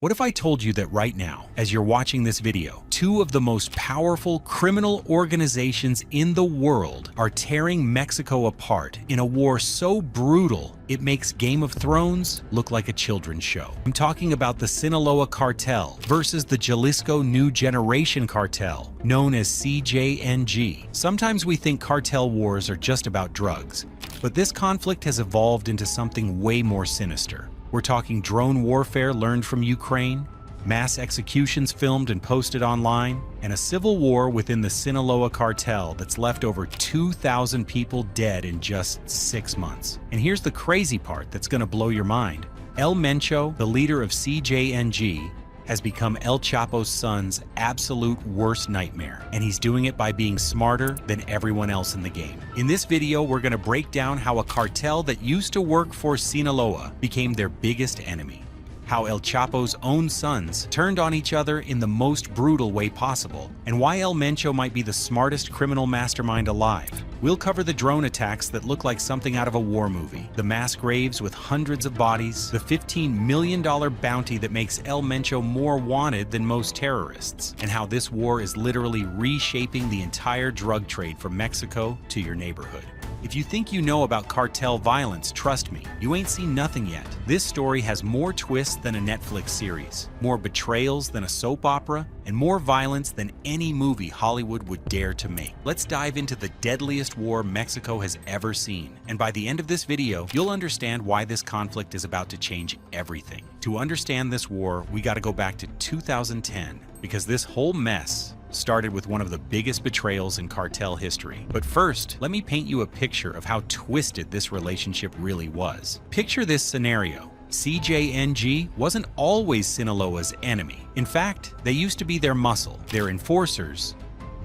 What if I told you that right now, as you're watching this video, two of the most powerful criminal organizations in the world are tearing Mexico apart in a war so brutal it makes Game of Thrones look like a children's show? I'm talking about the Sinaloa Cartel versus the Jalisco New Generation Cartel, known as CJNG. Sometimes we think cartel wars are just about drugs, but this conflict has evolved into something way more sinister. We're talking drone warfare learned from Ukraine, mass executions filmed and posted online, and a civil war within the Sinaloa cartel that's left over 2,000 people dead in just 6 months. And here's the crazy part that's gonna blow your mind. El Mencho, the leader of CJNG, has become El Chapo's son's absolute worst nightmare, and he's doing it by being smarter than everyone else in the game. In this video, we're gonna break down how a cartel that used to work for Sinaloa became their biggest enemy, how El Chapo's own sons turned on each other in the most brutal way possible, and why El Mencho might be the smartest criminal mastermind alive. We'll cover the drone attacks that look like something out of a war movie, the mass graves with hundreds of bodies, the $15 million bounty that makes El Mencho more wanted than most terrorists, and how this war is literally reshaping the entire drug trade from Mexico to your neighborhood. If you think you know about cartel violence, trust me, you ain't seen nothing yet. This story has more twists than a Netflix series, more betrayals than a soap opera, and more violence than any movie Hollywood would dare to make. Let's dive into the deadliest war Mexico has ever seen. And by the end of this video, you'll understand why this conflict is about to change everything. To understand this war, we gotta go back to 2010, because this whole mess started with one of the biggest betrayals in cartel history. But first, let me paint you a picture of how twisted this relationship really was. Picture this scenario. CJNG wasn't always Sinaloa's enemy. In fact, they used to be their muscle, their enforcers,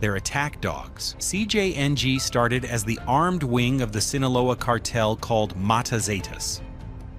their attack dogs. CJNG started as the armed wing of the Sinaloa cartel called Mata Zetas,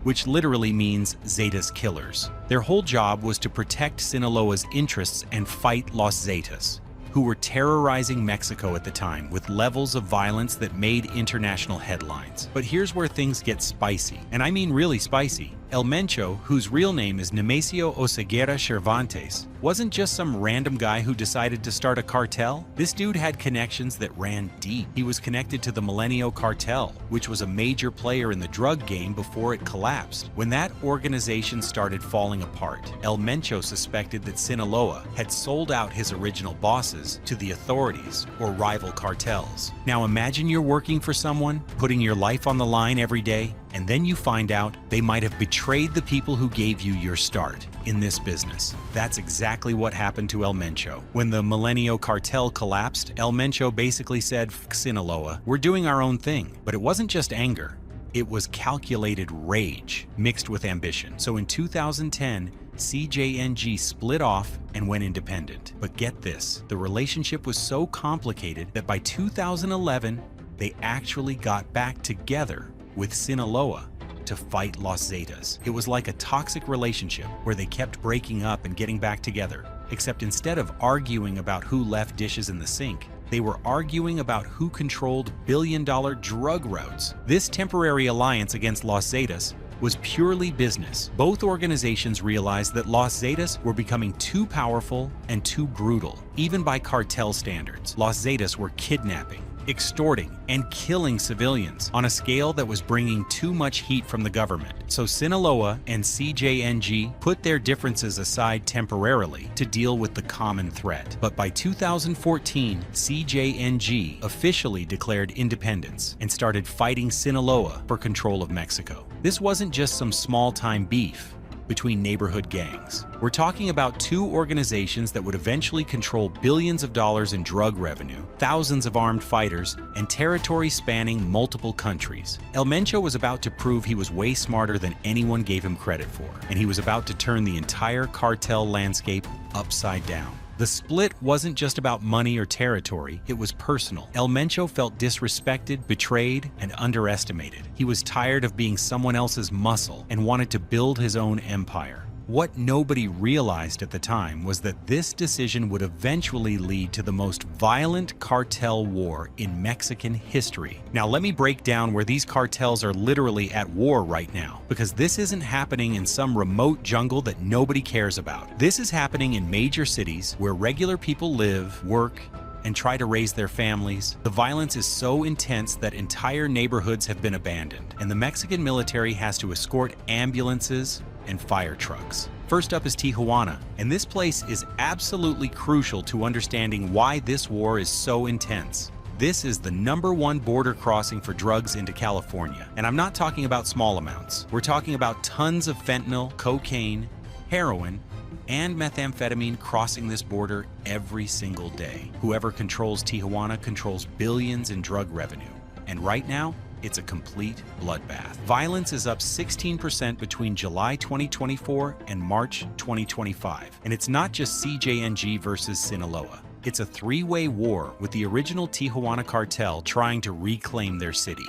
which literally means Zetas killers. Their whole job was to protect Sinaloa's interests and fight Los Zetas, who were terrorizing Mexico at the time with levels of violence that made international headlines. But here's where things get spicy, and I mean really spicy. El Mencho, whose real name is Nemesio Oseguera Cervantes, wasn't just some random guy who decided to start a cartel. This dude had connections that ran deep. He was connected to the Mayo Cartel, which was a major player in the drug game before it collapsed. When that organization started falling apart, El Mencho suspected that Sinaloa had sold out his original bosses to the authorities or rival cartels. Now imagine you're working for someone, putting your life on the line every day, and then you find out they might have betrayed the people who gave you your start in this business. That's exactly what happened to El Mencho. When the Mayo Cartel collapsed, El Mencho basically said, "F Sinaloa, we're doing our own thing." But it wasn't just anger. It was calculated rage mixed with ambition. So in 2010, CJNG split off and went independent. But get this, the relationship was so complicated that by 2011, they actually got back together with Sinaloa to fight Los Zetas. It was like a toxic relationship where they kept breaking up and getting back together, except instead of arguing about who left dishes in the sink, they were arguing about who controlled billion-dollar drug routes. This temporary alliance against Los Zetas was purely business. Both organizations realized that Los Zetas were becoming too powerful and too brutal. Even by cartel standards, Los Zetas were kidnapping, extorting, and killing civilians on a scale that was bringing too much heat from the government. So Sinaloa and CJNG put their differences aside temporarily to deal with the common threat. But by 2014, CJNG officially declared independence and started fighting Sinaloa for control of Mexico. This wasn't just some small-time beef between neighborhood gangs. We're talking about two organizations that would eventually control billions of dollars in drug revenue, thousands of armed fighters, and territory spanning multiple countries. El Mencho was about to prove he was way smarter than anyone gave him credit for, and he was about to turn the entire cartel landscape upside down. The split wasn't just about money or territory, it was personal. El Mencho felt disrespected, betrayed, and underestimated. He was tired of being someone else's muscle and wanted to build his own empire. What nobody realized at the time was that this decision would eventually lead to the most violent cartel war in Mexican history. Now, let me break down where these cartels are literally at war right now, because this isn't happening in some remote jungle that nobody cares about. This is happening in major cities where regular people live, work, and try to raise their families. The violence is so intense that entire neighborhoods have been abandoned, and the Mexican military has to escort ambulances and fire trucks. First up is Tijuana, and this place is absolutely crucial to understanding why this war is so intense. This is the #1 border crossing for drugs into California, and I'm not talking about small amounts. We're talking about tons of fentanyl, cocaine, heroin, and methamphetamine crossing this border every single day. Whoever controls Tijuana controls billions in drug revenue, and right now, it's a complete bloodbath. Violence is up 16% between July 2024 and March 2025. And it's not just CJNG versus Sinaloa. It's a three-way war with the original Tijuana cartel trying to reclaim their city.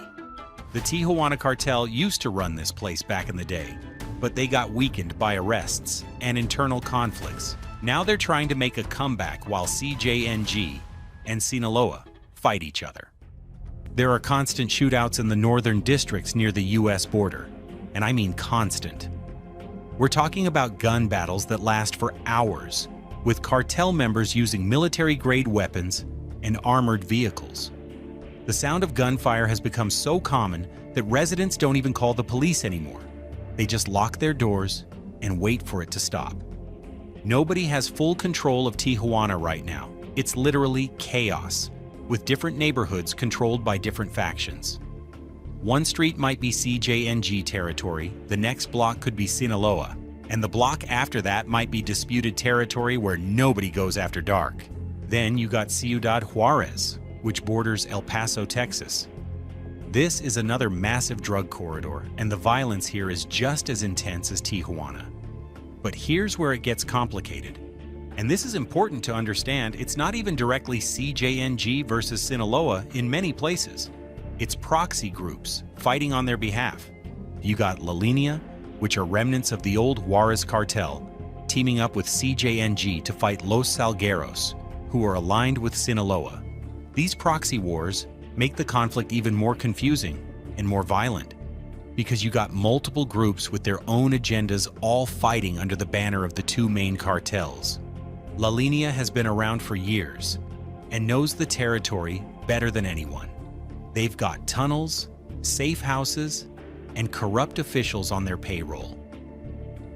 The Tijuana cartel used to run this place back in the day, but they got weakened by arrests and internal conflicts. Now they're trying to make a comeback while CJNG and Sinaloa fight each other. There are constant shootouts in the northern districts near the US border, and I mean constant. We're talking about gun battles that last for hours, with cartel members using military-grade weapons and armored vehicles. The sound of gunfire has become so common that residents don't even call the police anymore. They just lock their doors and wait for it to stop. Nobody has full control of Tijuana right now. It's literally chaos, with different neighborhoods controlled by different factions. One street might be CJNG territory, the next block could be Sinaloa, and the block after that might be disputed territory where nobody goes after dark. Then you got Ciudad Juarez, which borders El Paso, Texas. This is another massive drug corridor, and the violence here is just as intense as Tijuana. But here's where it gets complicated. And this is important to understand. It's not even directly CJNG versus Sinaloa in many places. It's proxy groups fighting on their behalf. You got La Línea, which are remnants of the old Juarez cartel, teaming up with CJNG to fight Los Salgueros, who are aligned with Sinaloa. These proxy wars make the conflict even more confusing and more violent, because you got multiple groups with their own agendas all fighting under the banner of the two main cartels. La Línea has been around for years and knows the territory better than anyone. They've got tunnels, safe houses, and corrupt officials on their payroll.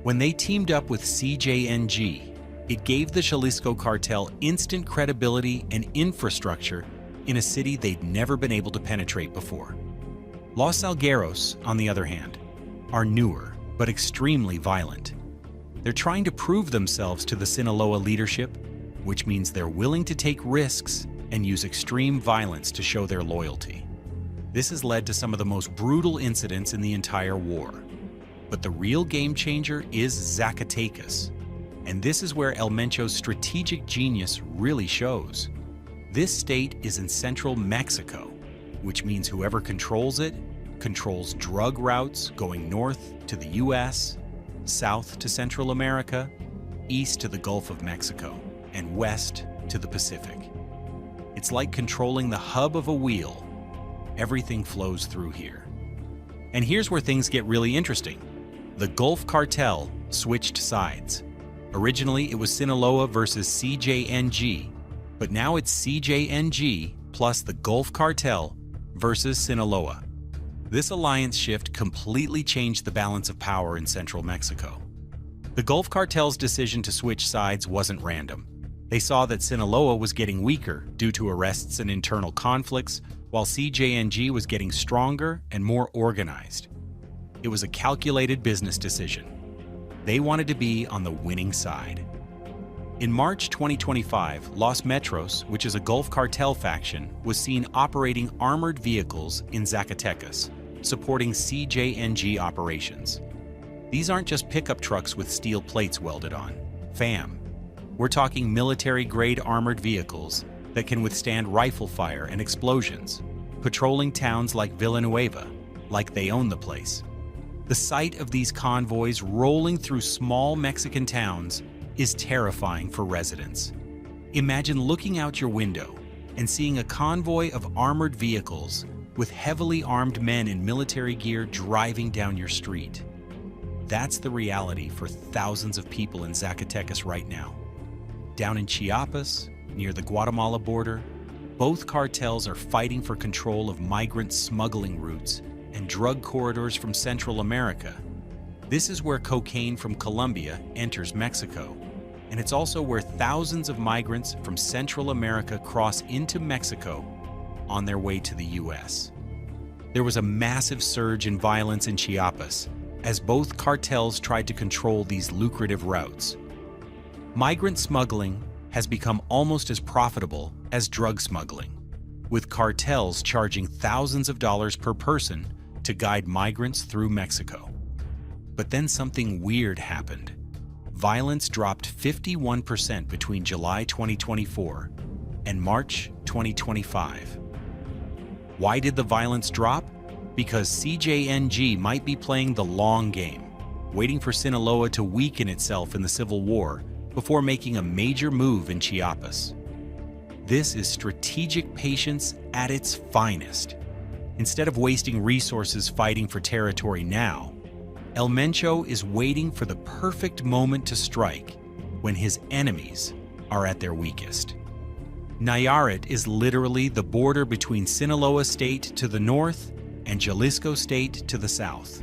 When they teamed up with CJNG, it gave the Jalisco cartel instant credibility and infrastructure in a city they'd never been able to penetrate before. Los Salgueros, on the other hand, are newer but extremely violent. They're trying to prove themselves to the Sinaloa leadership, which means they're willing to take risks and use extreme violence to show their loyalty. This has led to some of the most brutal incidents in the entire war. But the real game changer is Zacatecas, and this is where El Mencho's strategic genius really shows. This state is in central Mexico, which means whoever controls it controls drug routes going north to the US, south to Central America, east to the Gulf of Mexico, and west to the Pacific. It's like controlling the hub of a wheel. Everything flows through here. And here's where things get really interesting. The Gulf Cartel switched sides. Originally, it was Sinaloa versus CJNG, but now it's CJNG plus the Gulf Cartel versus Sinaloa. This alliance shift completely changed the balance of power in central Mexico. The Gulf Cartel's decision to switch sides wasn't random. They saw that Sinaloa was getting weaker due to arrests and internal conflicts, while CJNG was getting stronger and more organized. It was a calculated business decision. They wanted to be on the winning side. In March 2025, Los Metros, which is a Gulf Cartel faction, was seen operating armored vehicles in Zacatecas, supporting CJNG operations. These aren't just pickup trucks with steel plates welded on. Fam, we're talking military-grade armored vehicles that can withstand rifle fire and explosions, patrolling towns like Villanueva, like they own the place. The sight of these convoys rolling through small Mexican towns is terrifying for residents. Imagine looking out your window and seeing a convoy of armored vehicles with heavily armed men in military gear driving down your street. That's the reality for thousands of people in Zacatecas right now. Down in Chiapas, near the Guatemala border, both cartels are fighting for control of migrant smuggling routes and drug corridors from Central America. This is where cocaine from Colombia enters Mexico, and it's also where thousands of migrants from Central America cross into Mexico on their way to the U.S. There was a massive surge in violence in Chiapas as both cartels tried to control these lucrative routes. Migrant smuggling has become almost as profitable as drug smuggling, with cartels charging thousands of dollars per person to guide migrants through Mexico. But then something weird happened. Violence dropped 51% between July 2024 and March 2025. Why did the violence drop? Because CJNG might be playing the long game, waiting for Sinaloa to weaken itself in the Civil War before making a major move in Chiapas. This is strategic patience at its finest. Instead of wasting resources fighting for territory now, El Mencho is waiting for the perfect moment to strike when his enemies are at their weakest. Nayarit is literally the border between Sinaloa State to the north and Jalisco State to the south.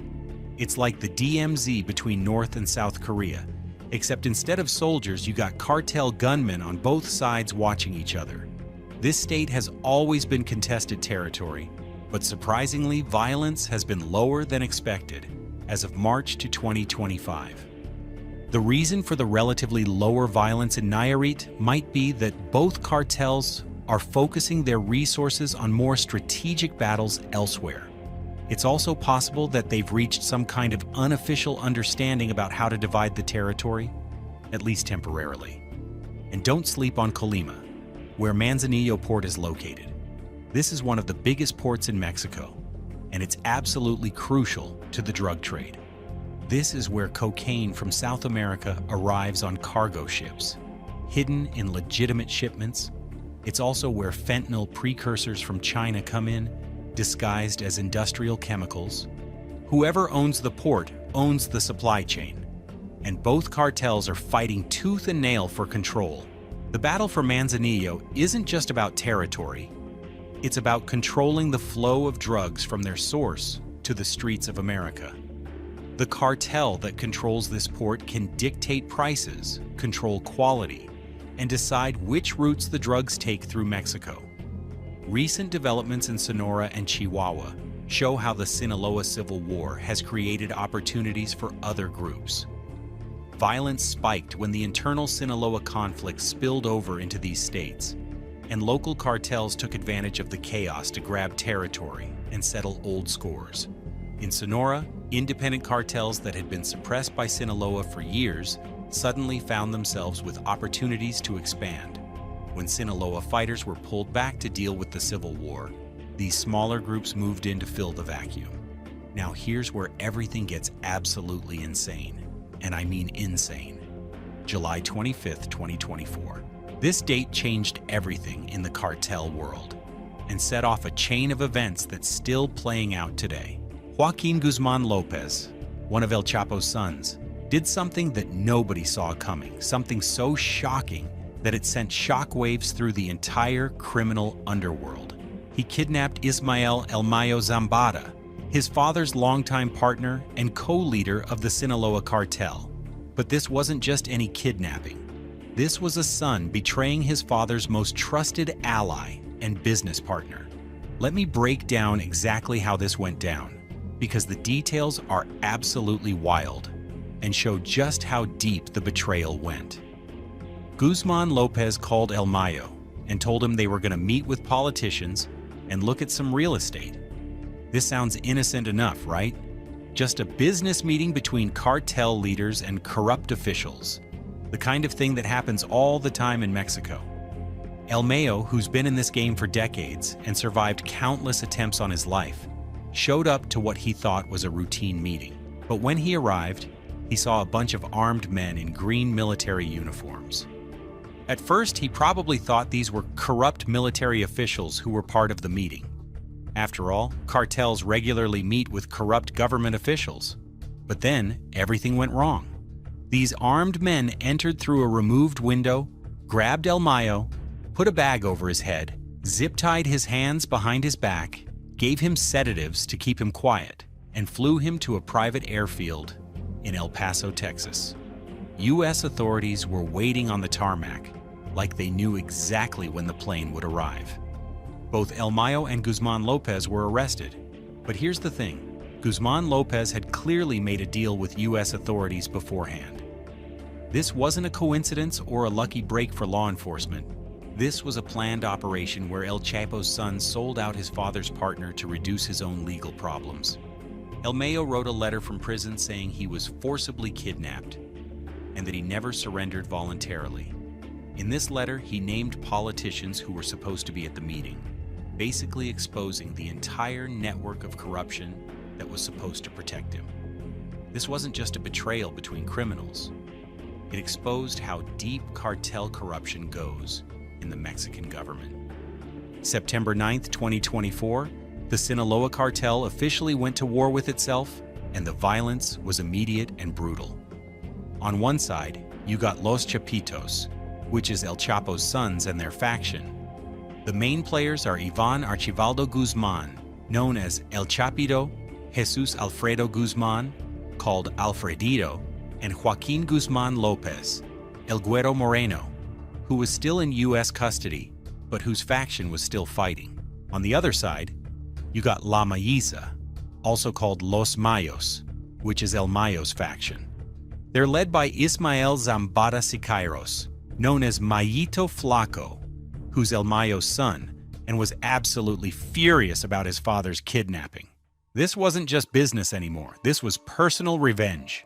It's like the DMZ between North and South Korea, except instead of soldiers, you got cartel gunmen on both sides watching each other. This state has always been contested territory, but surprisingly, violence has been lower than expected as of March to 2025. The reason for the relatively lower violence in Nayarit might be that both cartels are focusing their resources on more strategic battles elsewhere. It's also possible that they've reached some kind of unofficial understanding about how to divide the territory, at least temporarily. And don't sleep on Colima, where Manzanillo Port is located. This is one of the biggest ports in Mexico, and it's absolutely crucial to the drug trade. This is where cocaine from South America arrives on cargo ships, hidden in legitimate shipments. It's also where fentanyl precursors from China come in, disguised as industrial chemicals. Whoever owns the port owns the supply chain, and both cartels are fighting tooth and nail for control. The battle for Manzanillo isn't just about territory. It's about controlling the flow of drugs from their source to the streets of America. The cartel that controls this port can dictate prices, control quality, and decide which routes the drugs take through Mexico. Recent developments in Sonora and Chihuahua show how the Sinaloa Civil War has created opportunities for other groups. Violence spiked when the internal Sinaloa conflict spilled over into these states, and local cartels took advantage of the chaos to grab territory and settle old scores. In Sonora, independent cartels that had been suppressed by Sinaloa for years suddenly found themselves with opportunities to expand. When Sinaloa fighters were pulled back to deal with the Civil War, these smaller groups moved in to fill the vacuum. Now here's where everything gets absolutely insane, and I mean insane. July 25th, 2024. This date changed everything in the cartel world and set off a chain of events that's still playing out today. Joaquin Guzman Lopez, one of El Chapo's sons, did something that nobody saw coming, something so shocking that it sent shockwaves through the entire criminal underworld. He kidnapped Ismael El Mayo Zambada, his father's longtime partner and co-leader of the Sinaloa cartel. But this wasn't just any kidnapping. This was a son betraying his father's most trusted ally and business partner. Let me break down exactly how this went down, because the details are absolutely wild and show just how deep the betrayal went. Guzman Lopez called El Mayo and told him they were going to meet with politicians and look at some real estate. This sounds innocent enough, right? Just a business meeting between cartel leaders and corrupt officials. The kind of thing that happens all the time in Mexico. El Mayo, who's been in this game for decades and survived countless attempts on his life, showed up to what he thought was a routine meeting. But when he arrived, he saw a bunch of armed men in green military uniforms. At first, he probably thought these were corrupt military officials who were part of the meeting. After all, cartels regularly meet with corrupt government officials. But then, everything went wrong. These armed men entered through a removed window, grabbed El Mayo, put a bag over his head, zip-tied his hands behind his back, gave him sedatives to keep him quiet, and flew him to a private airfield in El Paso, Texas. U.S. authorities were waiting on the tarmac, like they knew exactly when the plane would arrive. Both El Mayo and Guzman Lopez were arrested. But here's the thing. Guzman Lopez had clearly made a deal with U.S. authorities beforehand. This wasn't a coincidence or a lucky break for law enforcement. This was a planned operation where El Chapo's son sold out his father's partner to reduce his own legal problems. El Mayo wrote a letter from prison saying he was forcibly kidnapped and that he never surrendered voluntarily. In this letter, he named politicians who were supposed to be at the meeting, basically exposing the entire network of corruption that was supposed to protect him. This wasn't just a betrayal between criminals. It exposed how deep cartel corruption goes in the Mexican government. September 9th, 2024, the Sinaloa cartel officially went to war with itself, and the violence was immediate and brutal. On one side, you got Los Chapitos, which is El Chapo's sons and their faction. The main players are Ivan Archivaldo Guzman, known as El Chapito, Jesus Alfredo Guzman, called Alfredito, and Joaquin Guzman Lopez, El Güero Moreno, who was still in U.S. custody, but whose faction was still fighting. On the other side, you got La Mayiza, also called Los Mayos, which is El Mayo's faction. They're led by Ismael Zambada Siqueiros, known as Mayito Flaco, who's El Mayo's son, and was absolutely furious about his father's kidnapping. This wasn't just business anymore, this was personal revenge.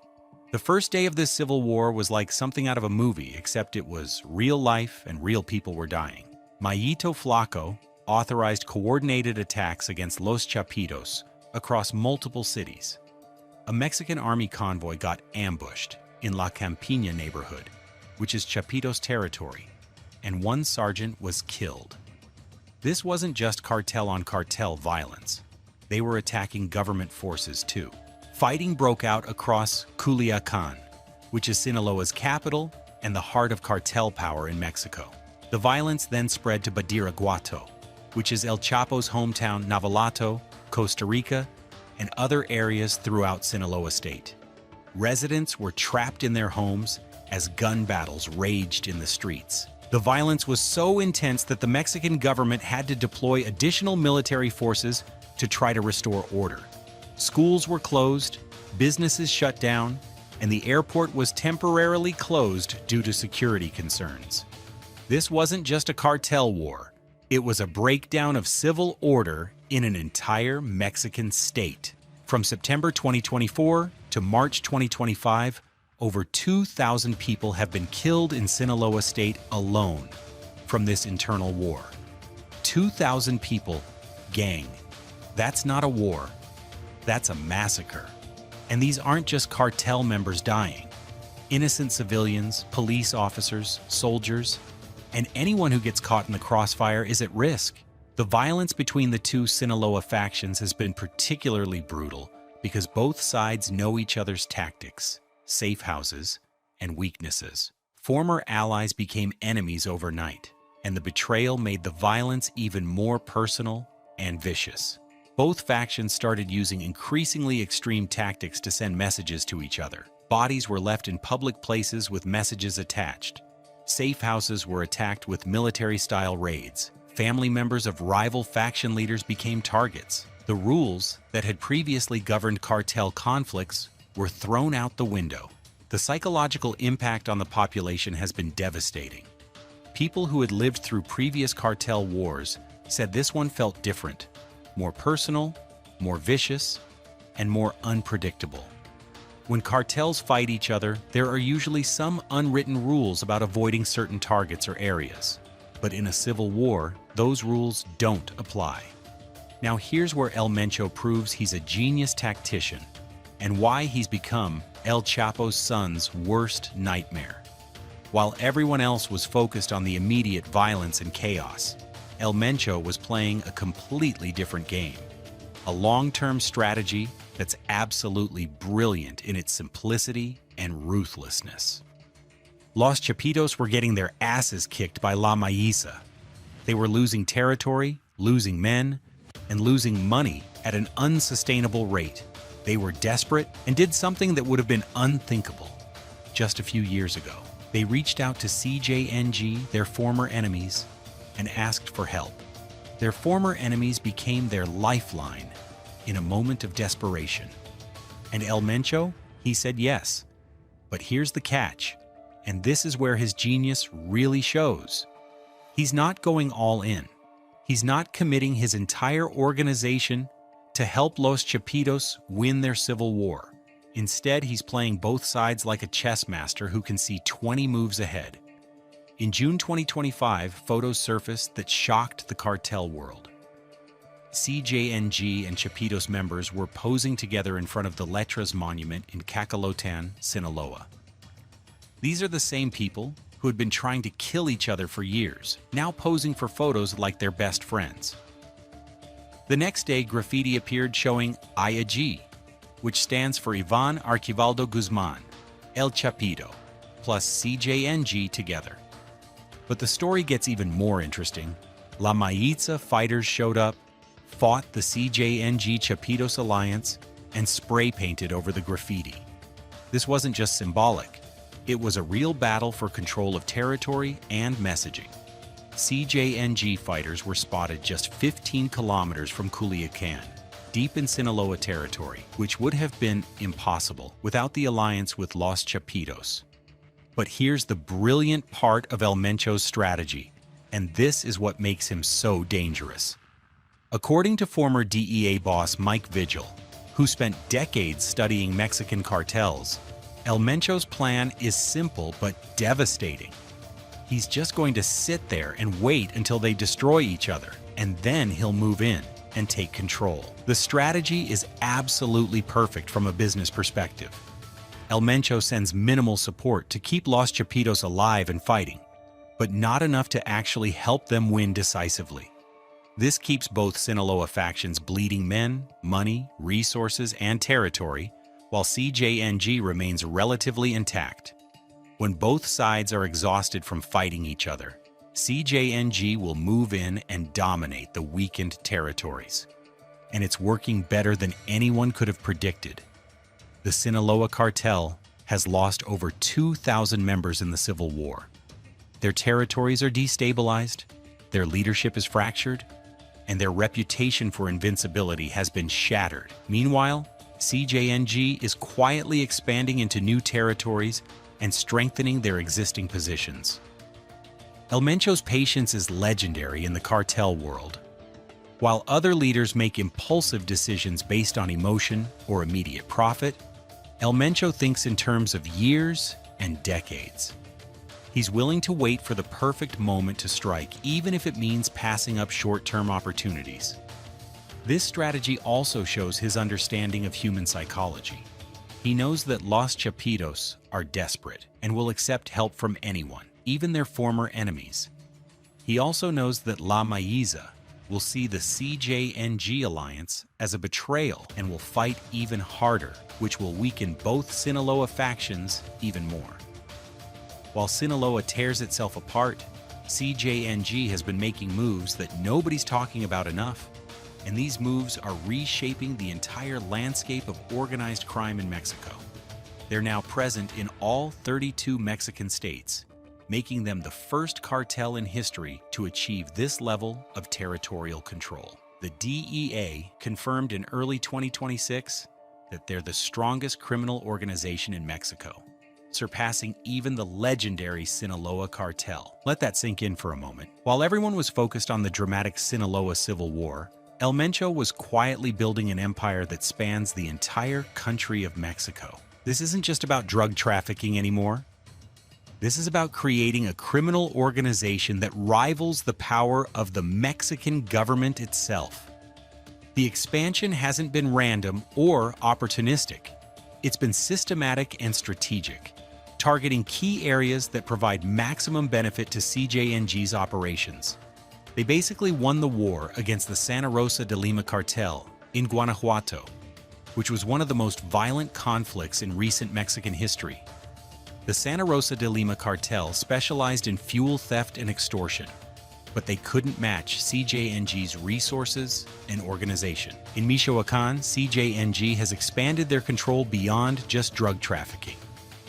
The first day of this civil war was like something out of a movie, except it was real life and real people were dying. Mayito Flaco authorized coordinated attacks against Los Chapitos across multiple cities. A Mexican army convoy got ambushed in La Campiña neighborhood, which is Chapitos territory, and one sergeant was killed. This wasn't just cartel-on-cartel violence. They were attacking government forces too. Fighting broke out across Culiacan, which is Sinaloa's capital and the heart of cartel power in Mexico. The violence then spread to Badiraguato, which is El Chapo's hometown, Navolato, Costa Rica, and other areas throughout Sinaloa state. Residents were trapped in their homes as gun battles raged in the streets. The violence was so intense that the Mexican government had to deploy additional military forces to try to restore order. Schools were closed, businesses shut down, and the airport was temporarily closed due to security concerns. This wasn't just a cartel war. It was a breakdown of civil order in an entire Mexican state. From September 2024 to March 2025, over 2,000 people have been killed in Sinaloa state alone from this internal war. 2,000 people, gang. That's not a war. That's a massacre. And these aren't just cartel members dying. Innocent civilians, police officers, soldiers, and anyone who gets caught in the crossfire is at risk. The violence between the two Sinaloa factions has been particularly brutal because both sides know each other's tactics, safe houses, and weaknesses. Former allies became enemies overnight, and the betrayal made the violence even more personal and vicious. Both factions started using increasingly extreme tactics to send messages to each other. Bodies were left in public places with messages attached. Safe houses were attacked with military-style raids. Family members of rival faction leaders became targets. The rules that had previously governed cartel conflicts were thrown out the window. The psychological impact on the population has been devastating. People who had lived through previous cartel wars said this one felt different, more personal, more vicious, and more unpredictable. When cartels fight each other, there are usually some unwritten rules about avoiding certain targets or areas. But in a civil war, those rules don't apply. Now here's where El Mencho proves he's a genius tactician. and why he's become El Chapo's son's worst nightmare. While everyone else was focused on the immediate violence and chaos, El Mencho was playing a completely different game. A long-term strategy that's absolutely brilliant in its simplicity and ruthlessness. Los Chapitos were getting their asses kicked by La Mayiza. They were losing territory, losing men, and losing money at an unsustainable rate. They were desperate and did something that would have been unthinkable just a few years ago. They reached out to CJNG, their former enemies, and asked for help. Their former enemies became their lifeline in a moment of desperation. And El Mencho, he said yes. But here's the catch, and this is where his genius really shows. He's not going all in. He's not committing his entire organization to help Los Chapitos win their civil war. Instead, he's playing both sides like a chess master who can see 20 moves ahead. In June 2025, photos surfaced that shocked the cartel world. CJNG and Chapitos members were posing together in front of the Letras monument in Cacalotan, Sinaloa. These are the same people who had been trying to kill each other for years, now posing for photos like they're best friends. The next day, graffiti appeared showing IAG, which stands for Ivan Archivaldo Guzman, El Chapito, plus CJNG together. But the story gets even more interesting. La Mayiza fighters showed up, fought the CJNG Chapitos alliance, and spray-painted over the graffiti. This wasn't just symbolic. It was a real battle for control of territory and messaging. CJNG fighters were spotted just 15 kilometers from Culiacan, deep in Sinaloa territory, which would have been impossible without the alliance with Los Chapitos. But here's the brilliant part of El Mencho's strategy, and this is what makes him so dangerous. According to former DEA boss Mike Vigil, who spent decades studying Mexican cartels, El Mencho's plan is simple but devastating. He's just going to sit there and wait until they destroy each other, and then he'll move in and take control. The strategy is absolutely perfect from a business perspective. El Mencho sends minimal support to keep Los Chapitos alive and fighting, but not enough to actually help them win decisively. This keeps both Sinaloa factions bleeding men, money, resources, and territory, while CJNG remains relatively intact. When both sides are exhausted from fighting each other, CJNG will move in and dominate the weakened territories. And it's working better than anyone could have predicted. The Sinaloa cartel has lost over 2,000 members in the Civil War. Their territories are destabilized, their leadership is fractured, and their reputation for invincibility has been shattered. Meanwhile, CJNG is quietly expanding into new territories and strengthening their existing positions. El Mencho's patience is legendary in the cartel world. While other leaders make impulsive decisions based on emotion or immediate profit, El Mencho thinks in terms of years and decades. He's willing to wait for the perfect moment to strike, even if it means passing up short-term opportunities. This strategy also shows his understanding of human psychology. He knows that Los Chapitos are desperate and will accept help from anyone, even their former enemies. He also knows that La Mayiza will see the CJNG alliance as a betrayal and will fight even harder, which will weaken both Sinaloa factions even more. While Sinaloa tears itself apart, CJNG has been making moves that nobody's talking about enough. And these moves are reshaping the entire landscape of organized crime in Mexico. They're now present in all 32 Mexican states, making them the first cartel in history to achieve this level of territorial control. The DEA confirmed in early 2026 that they're the strongest criminal organization in Mexico, surpassing even the legendary Sinaloa cartel. Let that sink in for a moment. While everyone was focused on the dramatic Sinaloa Civil War, El Mencho was quietly building an empire that spans the entire country of Mexico. This isn't just about drug trafficking anymore. This is about creating a criminal organization that rivals the power of the Mexican government itself. The expansion hasn't been random or opportunistic. It's been systematic and strategic, targeting key areas that provide maximum benefit to CJNG's operations. They basically won the war against the Santa Rosa de Lima cartel in Guanajuato, which was one of the most violent conflicts in recent Mexican history. The Santa Rosa de Lima cartel specialized in fuel theft and extortion, but they couldn't match CJNG's resources and organization. In Michoacán, CJNG has expanded their control beyond just drug trafficking.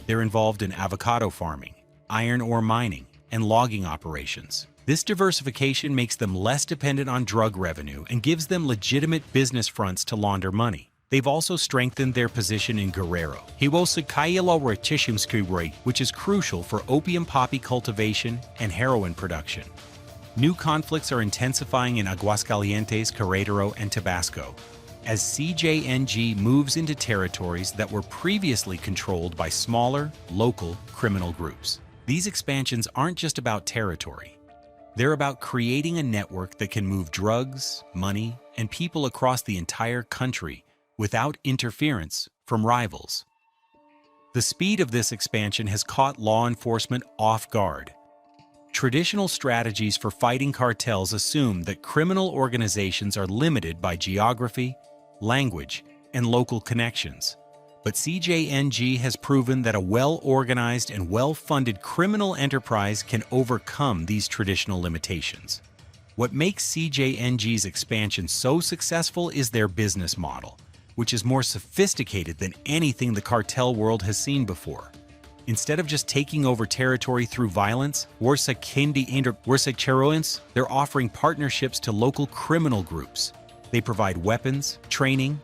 They're involved in avocado farming, iron ore mining, and logging operations. This diversification makes them less dependent on drug revenue and gives them legitimate business fronts to launder money. They've also strengthened their position in Guerrero, which is crucial for opium poppy cultivation and heroin production. New conflicts are intensifying in Aguascalientes, Querétaro, and Tabasco, as CJNG moves into territories that were previously controlled by smaller, local criminal groups. These expansions aren't just about territory. They're about creating a network that can move drugs, money, and people across the entire country without interference from rivals. The speed of this expansion has caught law enforcement off guard. Traditional strategies for fighting cartels assume that criminal organizations are limited by geography, language, and local connections. But CJNG has proven that a well-organized and well-funded criminal enterprise can overcome these traditional limitations. What makes CJNG's expansion so successful is their business model, which is more sophisticated than anything the cartel world has seen before. Instead of just taking over territory through violence, they're offering partnerships to local criminal groups. They provide weapons, training,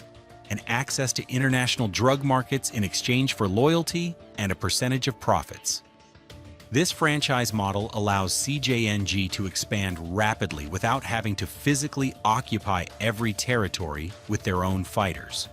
and access to international drug markets in exchange for loyalty and a percentage of profits. This franchise model allows CJNG to expand rapidly without having to physically occupy every territory with their own fighters.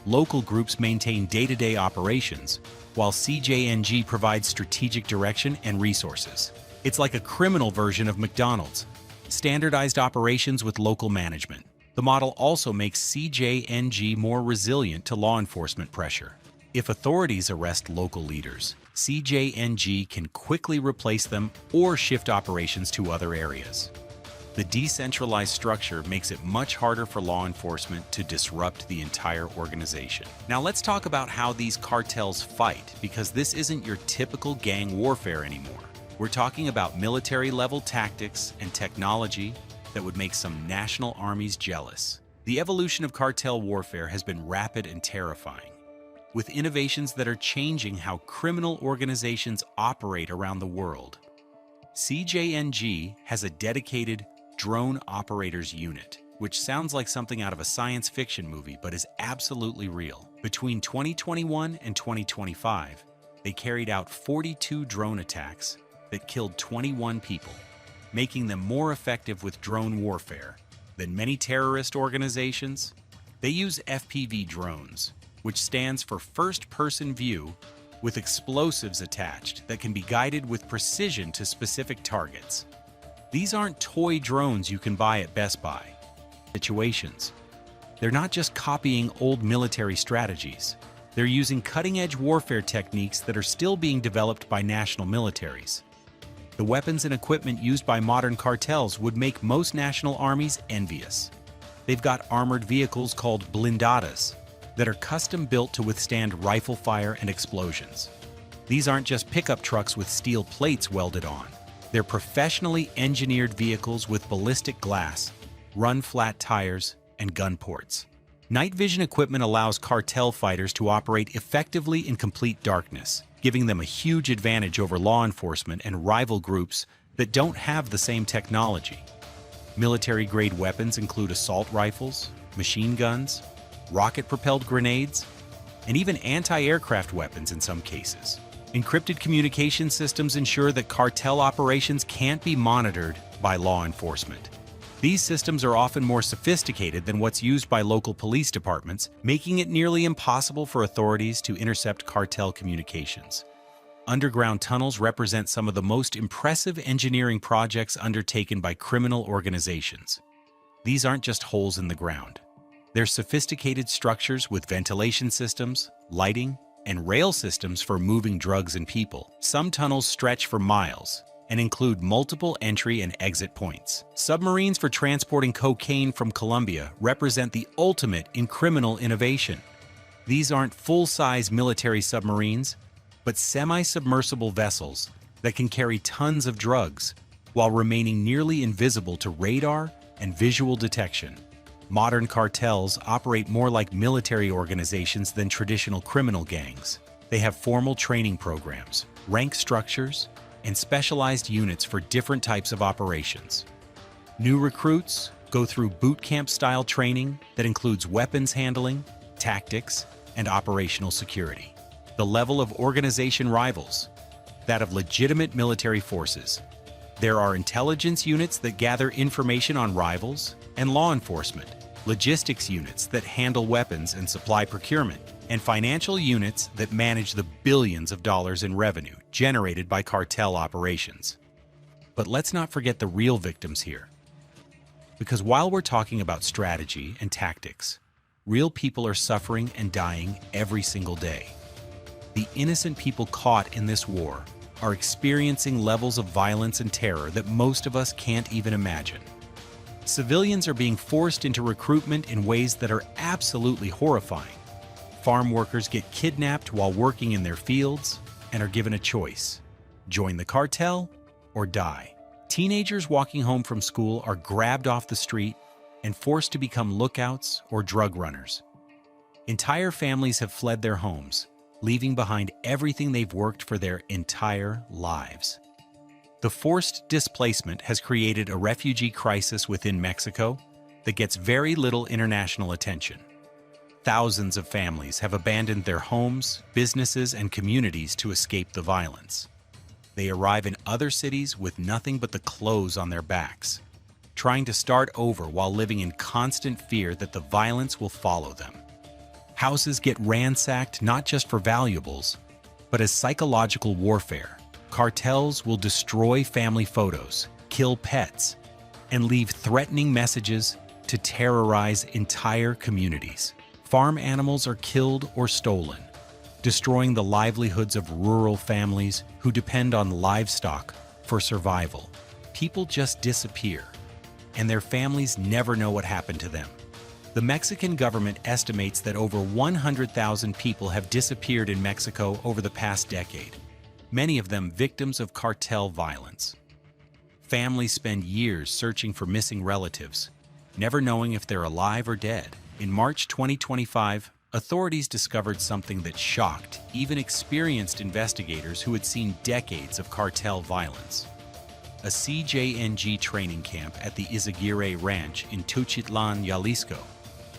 Local groups maintain day-to-day operations, while CJNG provides strategic direction and resources. It's like a criminal version of McDonald's, standardized operations with local management. The model also makes CJNG more resilient to law enforcement pressure. If authorities arrest local leaders, CJNG can quickly replace them or shift operations to other areas. The decentralized structure makes it much harder for law enforcement to disrupt the entire organization. Now let's talk about how these cartels fight, because this isn't your typical gang warfare anymore. We're talking about military-level tactics and technology that would make some national armies jealous. The evolution of cartel warfare has been rapid and terrifying, with innovations that are changing how criminal organizations operate around the world. CJNG has a dedicated drone operators unit, which sounds like something out of a science fiction movie but is absolutely real. Between 2021 and 2025, they carried out 42 drone attacks that killed 21 people, making them more effective with drone warfare than many terrorist organizations. They use FPV drones, which stands for first-person view, with explosives attached that can be guided with precision to specific targets. These aren't toy drones you can buy at Best Buy. Situations. They're not just copying old military strategies. They're using cutting-edge warfare techniques that are still being developed by national militaries. The weapons and equipment used by modern cartels would make most national armies envious. They've got armored vehicles called blindadas that are custom-built to withstand rifle fire and explosions. These aren't just pickup trucks with steel plates welded on. They're professionally engineered vehicles with ballistic glass, run-flat tires, and gun ports. Night vision equipment allows cartel fighters to operate effectively in complete darkness, giving them a huge advantage over law enforcement and rival groups that don't have the same technology. Military-grade weapons include assault rifles, machine guns, rocket-propelled grenades, and even anti-aircraft weapons in some cases. Encrypted communication systems ensure that cartel operations can't be monitored by law enforcement. These systems are often more sophisticated than what's used by local police departments, making it nearly impossible for authorities to intercept cartel communications. Underground tunnels represent some of the most impressive engineering projects undertaken by criminal organizations. These aren't just holes in the ground. They're sophisticated structures with ventilation systems, lighting, and rail systems for moving drugs and people. Some tunnels stretch for miles and include multiple entry and exit points. Submarines for transporting cocaine from Colombia represent the ultimate in criminal innovation. These aren't full-size military submarines, but semi-submersible vessels that can carry tons of drugs while remaining nearly invisible to radar and visual detection. Modern cartels operate more like military organizations than traditional criminal gangs. They have formal training programs, rank structures, and specialized units for different types of operations. New recruits go through boot camp-style training that includes weapons handling, tactics, and operational security. The level of organization rivals that of legitimate military forces. There are intelligence units that gather information on rivals, and law enforcement, logistics units that handle weapons and supply procurement, and financial units that manage the billions of dollars in revenue generated by cartel operations. But let's not forget the real victims here. Because while we're talking about strategy and tactics, real people are suffering and dying every single day. The innocent people caught in this war are experiencing levels of violence and terror that most of us can't even imagine. Civilians are being forced into recruitment in ways that are absolutely horrifying. Farm workers get kidnapped while working in their fields and are given a choice: join the cartel or die. Teenagers walking home from school are grabbed off the street and forced to become lookouts or drug runners. Entire families have fled their homes, leaving behind everything they've worked for their entire lives. The forced displacement has created a refugee crisis within Mexico that gets very little international attention. Thousands of families have abandoned their homes, businesses, and communities to escape the violence. They arrive in other cities with nothing but the clothes on their backs, trying to start over while living in constant fear that the violence will follow them. Houses get ransacked not just for valuables, but as psychological warfare. Cartels will destroy family photos, kill pets, and leave threatening messages to terrorize entire communities. Farm animals are killed or stolen, destroying the livelihoods of rural families who depend on livestock for survival. People just disappear, and their families never know what happened to them. The Mexican government estimates that over 100,000 people have disappeared in Mexico over the past decade, many of them victims of cartel violence. Families spend years searching for missing relatives, never knowing if they're alive or dead. In March 2025, authorities discovered something that shocked even experienced investigators who had seen decades of cartel violence. A CJNG training camp at the Izaguirre Ranch in Tuchitlan, Jalisco,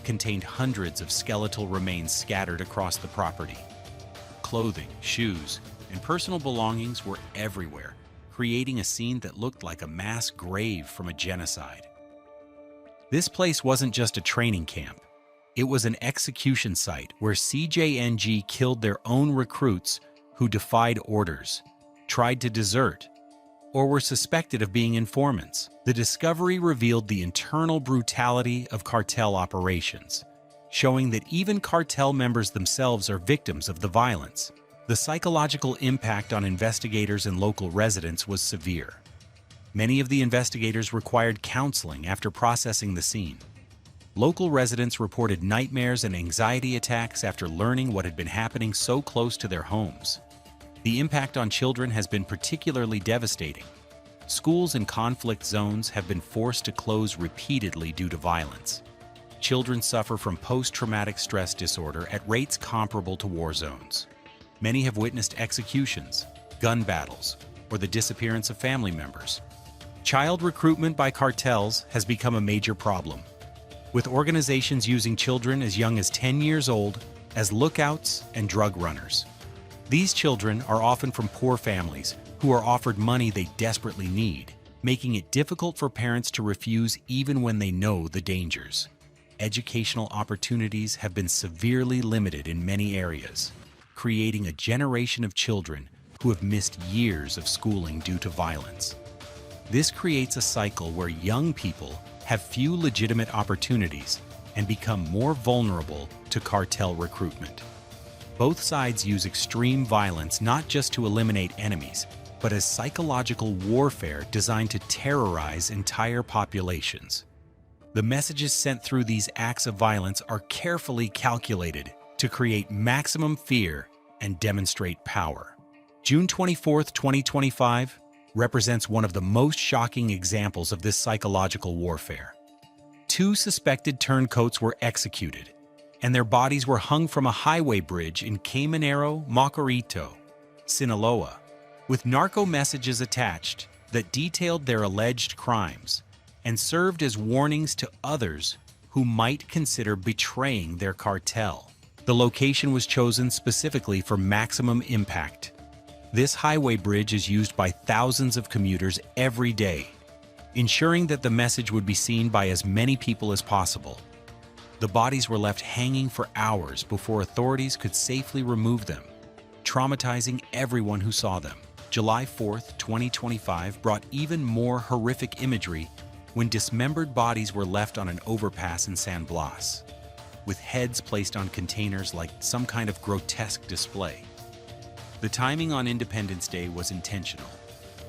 contained hundreds of skeletal remains scattered across the property. Clothing, shoes, and personal belongings were everywhere, creating a scene that looked like a mass grave from a genocide. This place wasn't just a training camp. It was an execution site where CJNG killed their own recruits who defied orders, tried to desert, or were suspected of being informants. The discovery revealed the internal brutality of cartel operations, showing that even cartel members themselves are victims of the violence. The psychological impact on investigators and local residents was severe. Many of the investigators required counseling after processing the scene. Local residents reported nightmares and anxiety attacks after learning what had been happening so close to their homes. The impact on children has been particularly devastating. Schools in conflict zones have been forced to close repeatedly due to violence. Children suffer from post-traumatic stress disorder at rates comparable to war zones. Many have witnessed executions, gun battles, or the disappearance of family members. Child recruitment by cartels has become a major problem, with organizations using children as young as 10 years old as lookouts and drug runners. These children are often from poor families who are offered money they desperately need, making it difficult for parents to refuse even when they know the dangers. Educational opportunities have been severely limited in many areas, creating a generation of children who have missed years of schooling due to violence. This creates a cycle where young people have few legitimate opportunities and become more vulnerable to cartel recruitment. Both sides use extreme violence not just to eliminate enemies, but as psychological warfare designed to terrorize entire populations. The messages sent through these acts of violence are carefully calculated to create maximum fear and demonstrate power. June 24, 2025, represents one of the most shocking examples of this psychological warfare. 2 suspected turncoats were executed, and their bodies were hung from a highway bridge in Caminero, Macorito, Sinaloa, with narco messages attached that detailed their alleged crimes and served as warnings to others who might consider betraying their cartel. The location was chosen specifically for maximum impact. This highway bridge is used by thousands of commuters every day, ensuring that the message would be seen by as many people as possible. The bodies were left hanging for hours before authorities could safely remove them, traumatizing everyone who saw them. July 4, 2025 brought even more horrific imagery when dismembered bodies were left on an overpass in San Blas, with heads placed on containers like some kind of grotesque display. The timing on Independence Day was intentional,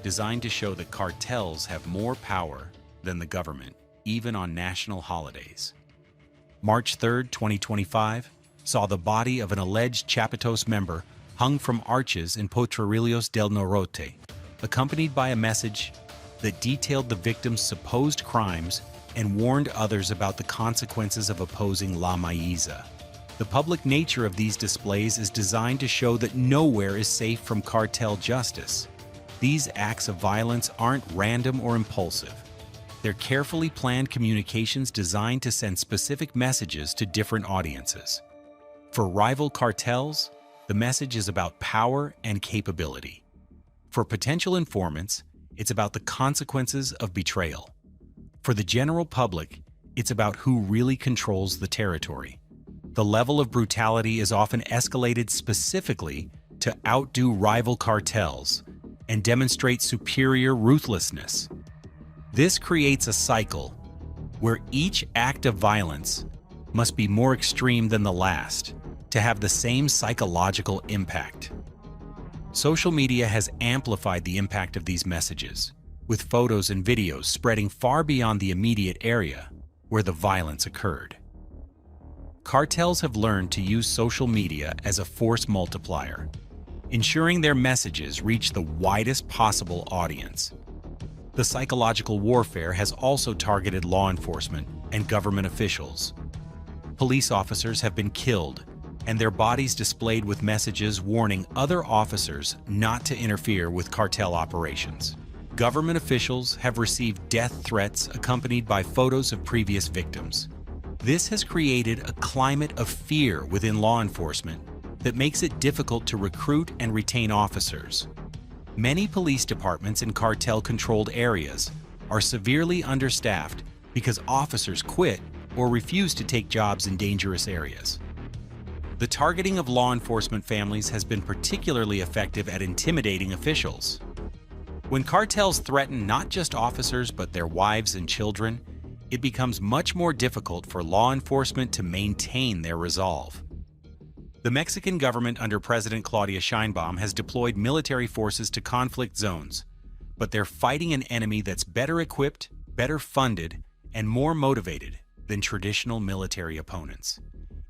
designed to show that cartels have more power than the government, even on national holidays. March 3, 2025, saw the body of an alleged Chapitos member hung from arches in Potrerillos del Norte, accompanied by a message that detailed the victim's supposed crimes and warned others about the consequences of opposing La Mayiza. The public nature of these displays is designed to show that nowhere is safe from cartel justice. These acts of violence aren't random or impulsive. They're carefully planned communications designed to send specific messages to different audiences. For rival cartels, the message is about power and capability. For potential informants, it's about the consequences of betrayal. For the general public, it's about who really controls the territory. The level of brutality is often escalated specifically to outdo rival cartels and demonstrate superior ruthlessness. This creates a cycle where each act of violence must be more extreme than the last to have the same psychological impact. Social media has amplified the impact of these messages, with photos and videos spreading far beyond the immediate area where the violence occurred. Cartels have learned to use social media as a force multiplier, ensuring their messages reach the widest possible audience. The psychological warfare has also targeted law enforcement and government officials. Police officers have been killed, and their bodies displayed with messages warning other officers not to interfere with cartel operations. Government officials have received death threats accompanied by photos of previous victims. This has created a climate of fear within law enforcement that makes it difficult to recruit and retain officers. Many police departments in cartel-controlled areas are severely understaffed because officers quit or refuse to take jobs in dangerous areas. The targeting of law enforcement families has been particularly effective at intimidating officials. When cartels threaten not just officers but their wives and children, it becomes much more difficult for law enforcement to maintain their resolve. The Mexican government under President Claudia Sheinbaum has deployed military forces to conflict zones, but they're fighting an enemy that's better equipped, better funded, and more motivated than traditional military opponents.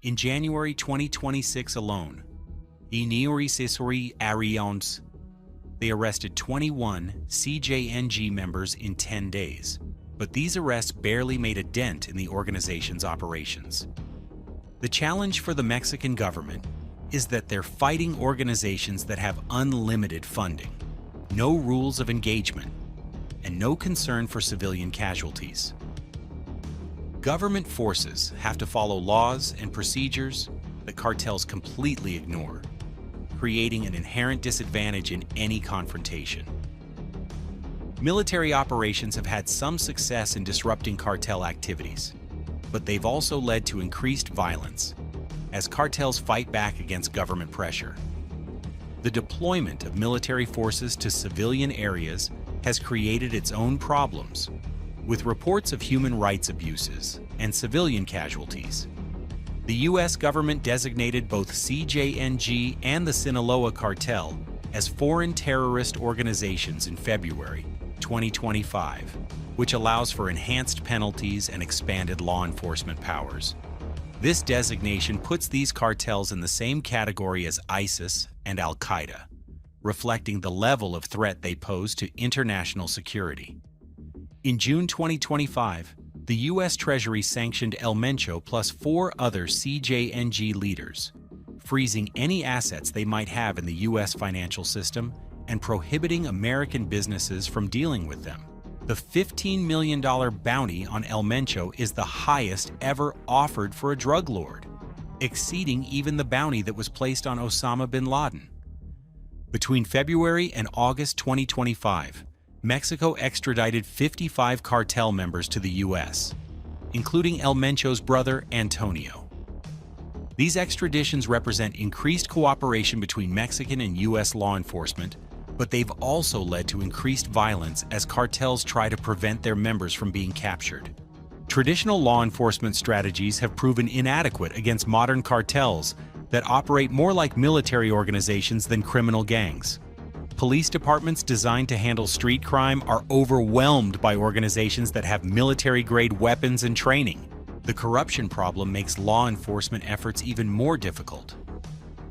In January 2026 alone, they arrested 21 CJNG members in 10 days, but these arrests barely made a dent in the organization's operations. The challenge for the Mexican government is that they're fighting organizations that have unlimited funding, no rules of engagement, and no concern for civilian casualties. Government forces have to follow laws and procedures that cartels completely ignore, creating an inherent disadvantage in any confrontation. Military operations have had some success in disrupting cartel activities, but they've also led to increased violence as cartels fight back against government pressure. The deployment of military forces to civilian areas has created its own problems, with reports of human rights abuses and civilian casualties. The U.S. government designated both CJNG and the Sinaloa Cartel as foreign terrorist organizations in February 2025, which allows for enhanced penalties and expanded law enforcement powers. This designation puts these cartels in the same category as ISIS and Al-Qaeda, reflecting the level of threat they pose to international security. In June 2025, the U.S. Treasury sanctioned El Mencho plus 4 other CJNG leaders, freezing any assets they might have in the U.S. financial system and prohibiting American businesses from dealing with them. The $15 million bounty on El Mencho is the highest ever offered for a drug lord, exceeding even the bounty that was placed on Osama bin Laden. Between February and August 2025, Mexico extradited 55 cartel members to the U.S., including El Mencho's brother, Antonio. These extraditions represent increased cooperation between Mexican and U.S. law enforcement, but they've also led to increased violence as cartels try to prevent their members from being captured. Traditional law enforcement strategies have proven inadequate against modern cartels that operate more like military organizations than criminal gangs. Police departments designed to handle street crime are overwhelmed by organizations that have military-grade weapons and training. The corruption problem makes law enforcement efforts even more difficult.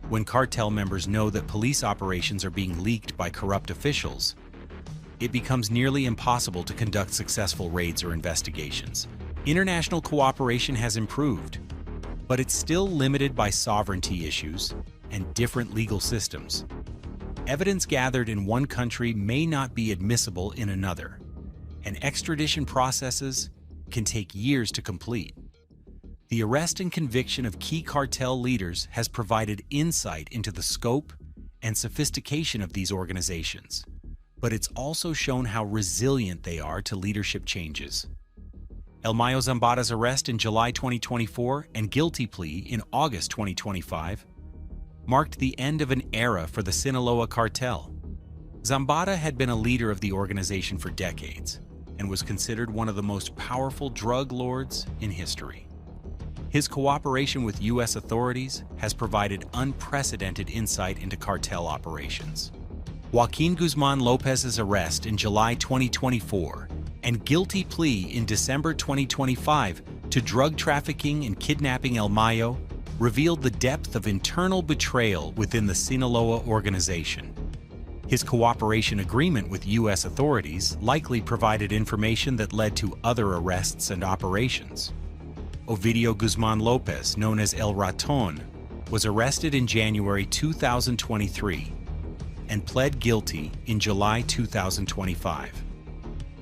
When cartel members know that police operations are being leaked by corrupt officials, it becomes nearly impossible to conduct successful raids or investigations. International cooperation has improved, but it's still limited by sovereignty issues and different legal systems. Evidence gathered in one country may not be admissible in another, and extradition processes can take years to complete. The arrest and conviction of key cartel leaders has provided insight into the scope and sophistication of these organizations, but it's also shown how resilient they are to leadership changes. El Mayo Zambada's arrest in July 2024 and guilty plea in August 2025 marked the end of an era for the Sinaloa cartel. Zambada had been a leader of the organization for decades and was considered one of the most powerful drug lords in history. His cooperation with U.S. authorities has provided unprecedented insight into cartel operations. Joaquin Guzman Lopez's arrest in July 2024 and guilty plea in December 2025 to drug trafficking and kidnapping El Mayo revealed the depth of internal betrayal within the Sinaloa organization. His cooperation agreement with U.S. authorities likely provided information that led to other arrests and operations. Ovidio Guzman Lopez, known as El Raton, was arrested in January 2023 and pled guilty in July 2025.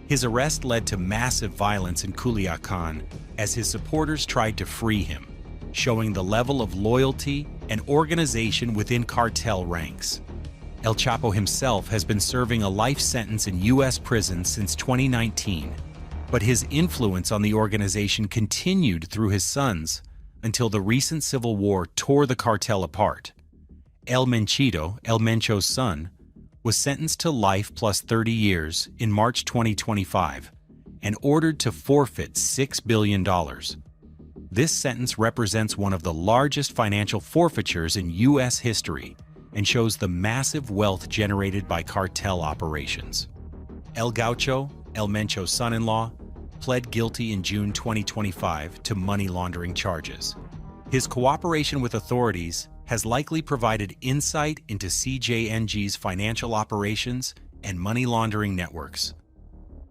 His arrest led to massive violence in Culiacan as his supporters tried to free him, showing the level of loyalty and organization within cartel ranks. El Chapo himself has been serving a life sentence in U.S. prison since 2019, but his influence on the organization continued through his sons until the recent civil war tore the cartel apart. El Menchito, El Mencho's son, was sentenced to life plus 30 years in March 2025 and ordered to forfeit $6 billion. This sentence represents one of the largest financial forfeitures in U.S. history and shows the massive wealth generated by cartel operations. El Gaucho, El Mencho's son-in-law, pled guilty in June 2025 to money laundering charges. His cooperation with authorities has likely provided insight into CJNG's financial operations and money laundering networks.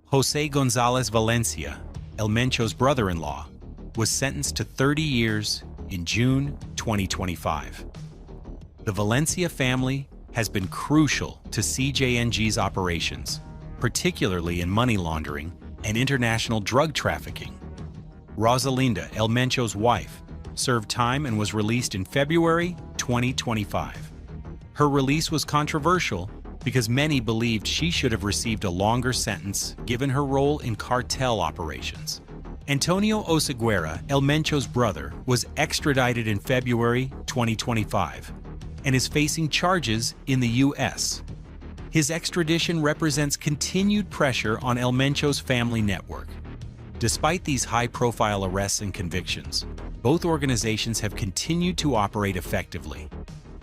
Jose Gonzalez Valencia, El Mencho's brother-in-law, was sentenced to 30 years in June 2025. The Valencia family has been crucial to CJNG's operations, particularly in money laundering and international drug trafficking. Rosalinda, El Mencho's wife, served time and was released in February 2025. Her release was controversial because many believed she should have received a longer sentence given her role in cartel operations. Antonio Oseguera, El Mencho's brother, was extradited in February 2025 and is facing charges in the U.S. His extradition represents continued pressure on El Mencho's family network. Despite these high-profile arrests and convictions, both organizations have continued to operate effectively.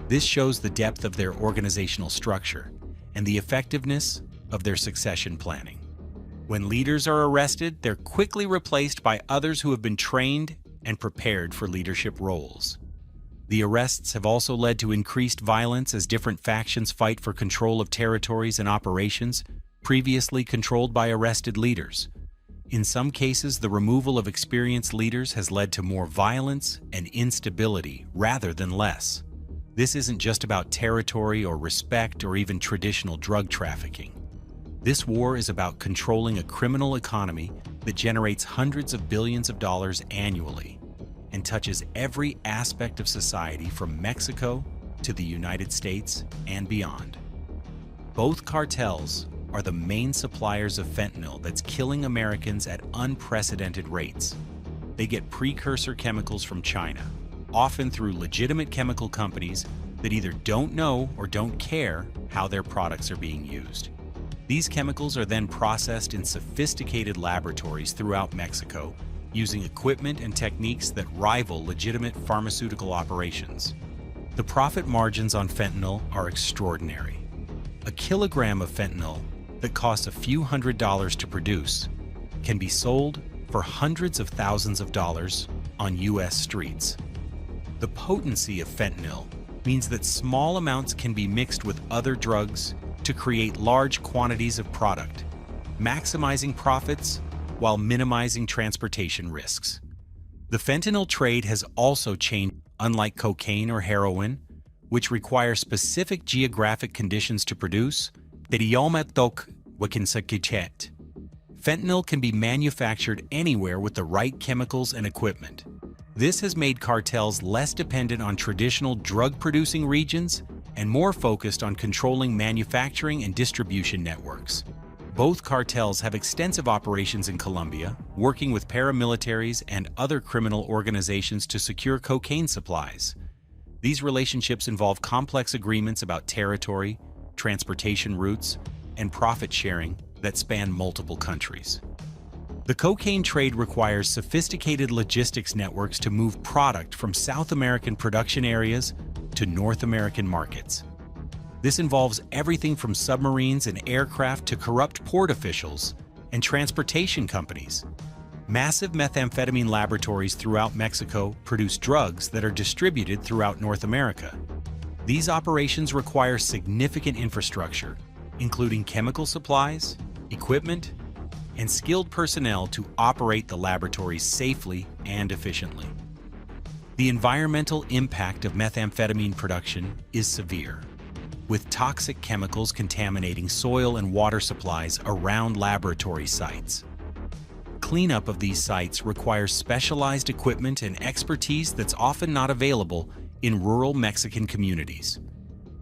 This shows the depth of their organizational structure and the effectiveness of their succession planning. When leaders are arrested, they're quickly replaced by others who have been trained and prepared for leadership roles. The arrests have also led to increased violence as different factions fight for control of territories and operations previously controlled by arrested leaders. In some cases, the removal of experienced leaders has led to more violence and instability rather than less. This isn't just about territory or respect or even traditional drug trafficking. This war is about controlling a criminal economy that generates hundreds of billions of dollars annually and touches every aspect of society from Mexico to the United States and beyond. Both cartels are the main suppliers of fentanyl that's killing Americans at unprecedented rates. They get precursor chemicals from China, often through legitimate chemical companies that either don't know or don't care how their products are being used. These chemicals are then processed in sophisticated laboratories throughout Mexico using equipment and techniques that rival legitimate pharmaceutical operations. The profit margins on fentanyl are extraordinary. A kilogram of fentanyl that costs a few $100s to produce can be sold for hundreds of thousands of dollars on U.S. streets. The potency of fentanyl means that small amounts can be mixed with other drugs to create large quantities of product, maximizing profits while minimizing transportation risks. The fentanyl trade has also changed. Unlike cocaine or heroin, which require specific geographic conditions to produce, fentanyl can be manufactured anywhere with the right chemicals and equipment. This has made cartels less dependent on traditional drug-producing regions and more focused on controlling manufacturing and distribution networks. Both cartels have extensive operations in Colombia, working with paramilitaries and other criminal organizations to secure cocaine supplies. These relationships involve complex agreements about territory, transportation routes, and profit sharing that span multiple countries. The cocaine trade requires sophisticated logistics networks to move product from South American production areas to North American markets. This involves everything from submarines and aircraft to corrupt port officials and transportation companies. Massive methamphetamine laboratories throughout Mexico produce drugs that are distributed throughout North America. These operations require significant infrastructure, including chemical supplies, equipment, and skilled personnel to operate the laboratories safely and efficiently. The environmental impact of methamphetamine production is severe, with toxic chemicals contaminating soil and water supplies around laboratory sites. Cleanup of these sites requires specialized equipment and expertise that's often not available in rural Mexican communities.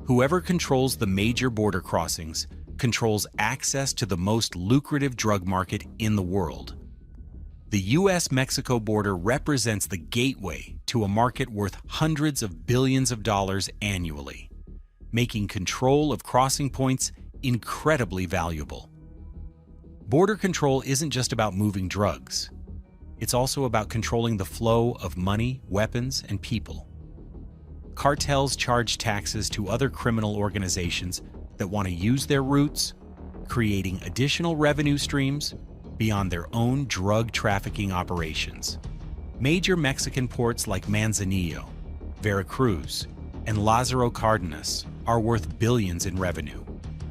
Whoever controls the major border crossings controls access to the most lucrative drug market in the world. The U.S.-Mexico border represents the gateway to a market worth hundreds of billions of dollars annually, making control of crossing points incredibly valuable. Border control isn't just about moving drugs. It's also about controlling the flow of money, weapons, and people. Cartels charge taxes to other criminal organizations that want to use their routes, creating additional revenue streams beyond their own drug trafficking operations. Major Mexican ports like Manzanillo, Veracruz, and Lázaro Cárdenas are worth billions in revenue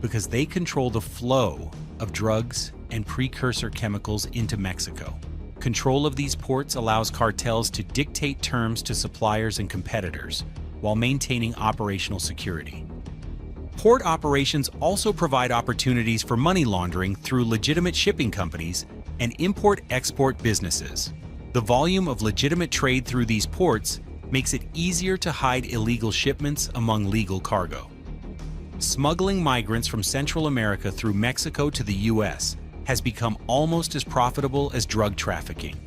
because they control the flow of drugs and precursor chemicals into Mexico. Control of these ports allows cartels to dictate terms to suppliers and competitors while maintaining operational security. Port operations also provide opportunities for money laundering through legitimate shipping companies and import-export businesses. The volume of legitimate trade through these ports makes it easier to hide illegal shipments among legal cargo. Smuggling migrants from Central America through Mexico to the U.S. has become almost as profitable as drug trafficking.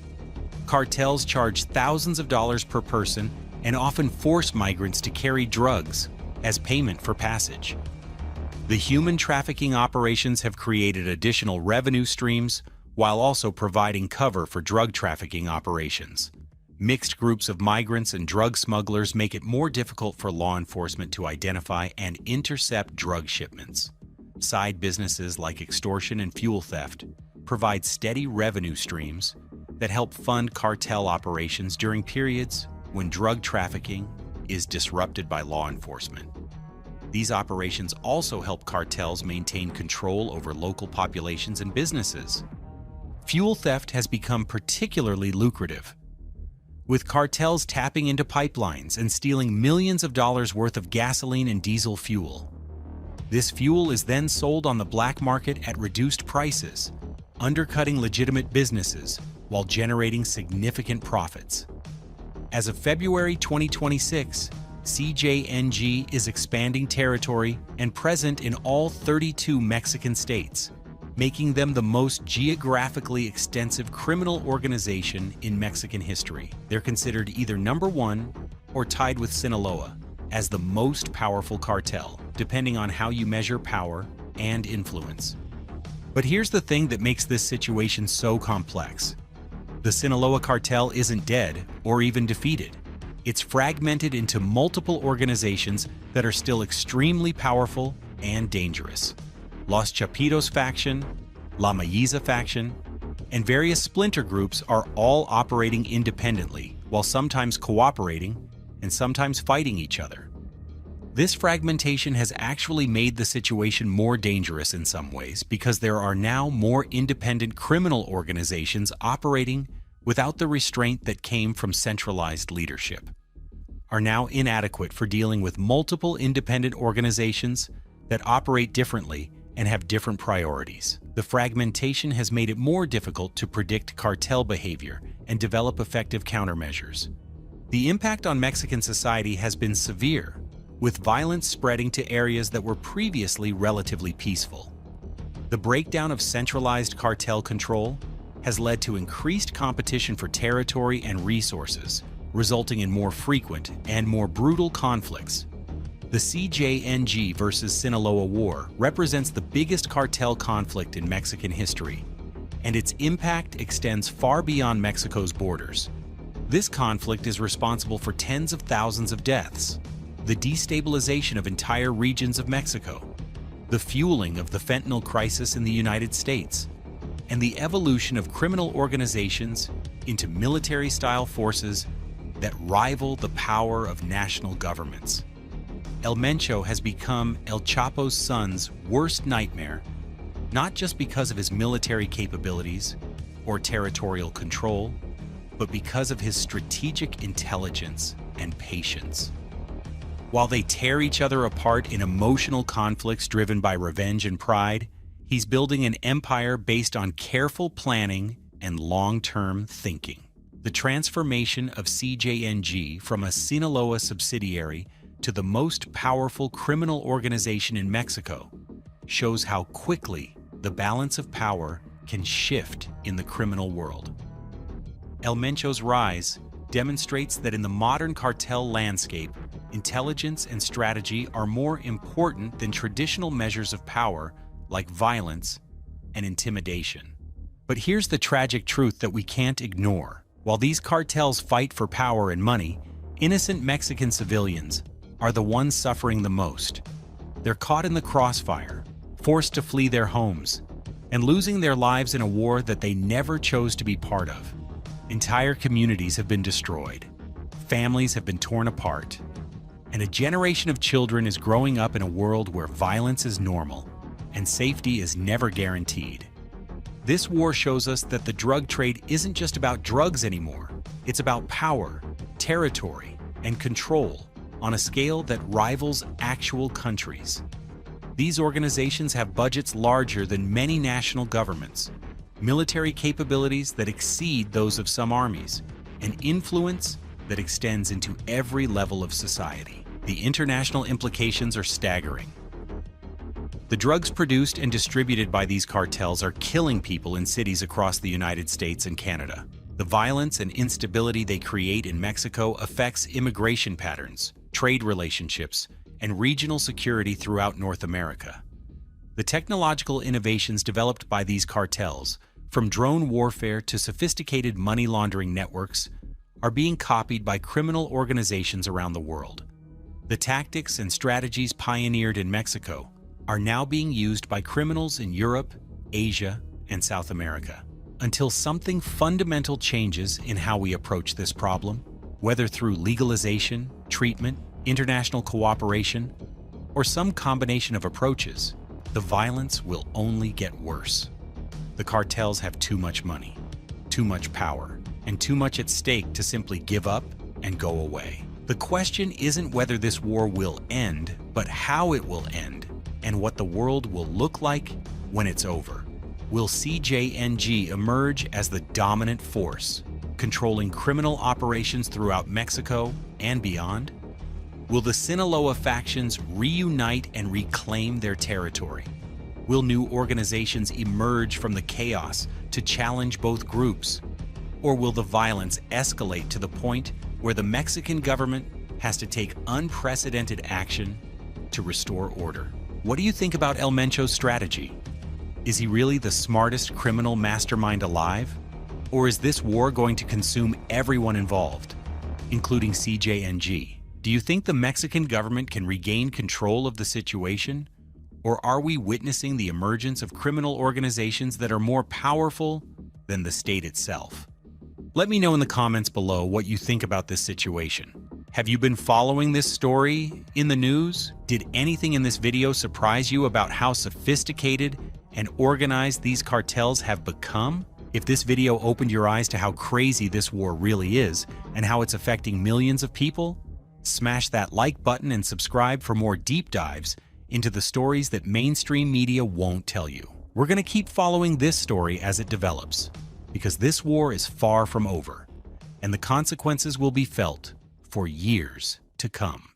Cartels charge thousands of dollars per person and often force migrants to carry drugs as payment for passage. The human trafficking operations have created additional revenue streams while also providing cover for drug trafficking operations. Mixed groups of migrants and drug smugglers make it more difficult for law enforcement to identify and intercept drug shipments. Side businesses like extortion and fuel theft provide steady revenue streams that help fund cartel operations during periods when drug trafficking is disrupted by law enforcement. These operations also help cartels maintain control over local populations and businesses. Fuel theft has become particularly lucrative, with cartels tapping into pipelines and stealing millions of dollars worth of gasoline and diesel fuel. This fuel is then sold on the black market at reduced prices, undercutting legitimate businesses while generating significant profits. As of February 2026, CJNG is expanding territory and present in all 32 Mexican states, making them the most geographically extensive criminal organization in Mexican history. They're considered either number one or tied with Sinaloa as the most powerful cartel, depending on how you measure power and influence. But here's the thing that makes this situation so complex. The Sinaloa cartel isn't dead or even defeated. It's fragmented into multiple organizations that are still extremely powerful and dangerous. Los Chapitos faction, La Mayiza faction, and various splinter groups are all operating independently, while sometimes cooperating and sometimes fighting each other. This fragmentation has actually made the situation more dangerous in some ways because there are now more independent criminal organizations operating without the restraint that came from centralized leadership, are now inadequate for dealing with multiple independent organizations that operate differently and have different priorities. The fragmentation has made it more difficult to predict cartel behavior and develop effective countermeasures. The impact on Mexican society has been severe, with violence spreading to areas that were previously relatively peaceful. The breakdown of centralized cartel control has led to increased competition for territory and resources, resulting in more frequent and more brutal conflicts. The CJNG versus Sinaloa War represents the biggest cartel conflict in Mexican history, and its impact extends far beyond Mexico's borders. This conflict is responsible for tens of thousands of deaths, the destabilization of entire regions of Mexico, the fueling of the fentanyl crisis in the United States, and the evolution of criminal organizations into military-style forces that rival the power of national governments. El Mencho has become El Chapo's son's worst nightmare, not just because of his military capabilities or territorial control, but because of his strategic intelligence and patience. While they tear each other apart in emotional conflicts driven by revenge and pride, he's building an empire based on careful planning and long-term thinking. The transformation of CJNG from a Sinaloa subsidiary to the most powerful criminal organization in Mexico shows how quickly the balance of power can shift in the criminal world. El Mencho's rise demonstrates that in the modern cartel landscape, intelligence and strategy are more important than traditional measures of power like violence and intimidation. But here's the tragic truth that we can't ignore. While these cartels fight for power and money, innocent Mexican civilians are the ones suffering the most. They're caught in the crossfire, forced to flee their homes, and losing their lives in a war that they never chose to be part of. Entire communities have been destroyed, families have been torn apart, and a generation of children is growing up in a world where violence is normal and safety is never guaranteed. This war shows us that the drug trade isn't just about drugs anymore. It's about power, territory, and control on a scale that rivals actual countries. These organizations have budgets larger than many national governments, military capabilities that exceed those of some armies, and influence that extends into every level of society. The international implications are staggering. The drugs produced and distributed by these cartels are killing people in cities across the United States and Canada. The violence and instability they create in Mexico affects immigration patterns, trade relationships, and regional security throughout North America. The technological innovations developed by these cartels, from drone warfare to sophisticated money laundering networks, are being copied by criminal organizations around the world. The tactics and strategies pioneered in Mexico are now being used by criminals in Europe, Asia, and South America. Until something fundamental changes in how we approach this problem, whether through legalization, treatment, international cooperation, or some combination of approaches, the violence will only get worse. The cartels have too much money, too much power, and too much at stake to simply give up and go away. The question isn't whether this war will end, but how it will end, and what the world will look like when it's over. Will CJNG emerge as the dominant force, controlling criminal operations throughout Mexico and beyond? Will the Sinaloa factions reunite and reclaim their territory? Will new organizations emerge from the chaos to challenge both groups? Or will the violence escalate to the point where the Mexican government has to take unprecedented action to restore order? What do you think about El Mencho's strategy? Is he really the smartest criminal mastermind alive? Or is this war going to consume everyone involved, including CJNG? Do you think the Mexican government can regain control of the situation? Or are we witnessing the emergence of criminal organizations that are more powerful than the state itself? Let me know in the comments below what you think about this situation. Have you been following this story in the news? Did anything in this video surprise you about how sophisticated and organized these cartels have become? If this video opened your eyes to how crazy this war really is and how it's affecting millions of people, smash that like button and subscribe for more deep dives into the stories that mainstream media won't tell you. We're going to keep following this story as it develops, because this war is far from over, and the consequences will be felt for years to come.